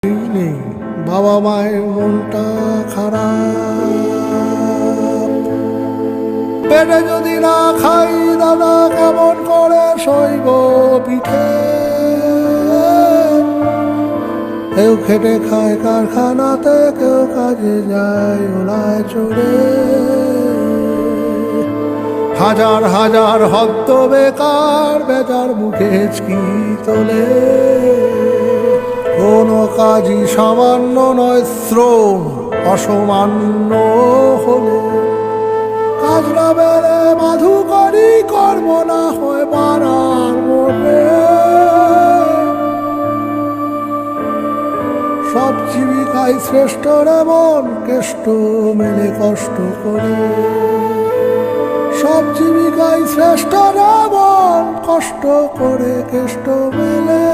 নেই, বাবা মায়ের মনটা খারাপ। পেটে যদি না খাই দাদা কেমন করে সইব পিঠে। কেউ খেটে খায় কারখানাতে, কেউ কাজে যায় ওলায় চড়ে। হাজার হাজার হদ্দ বেকার বেজার মুখে হেঁচকি তোলে। কোনো কাজই সামান্য নয়, শ্রম অসামান্য হলে। কাজ না বেড়ে মাধু করি, কর্ম না হয় বাড়ার মোটে। সব জীবিকাই শ্রেষ্ঠ রে মন, কেষ্ট মেলে কষ্ট করে। সব জীবিকাই শ্রেষ্ঠ রে মন, কষ্ট করে কেষ্ট মেলে।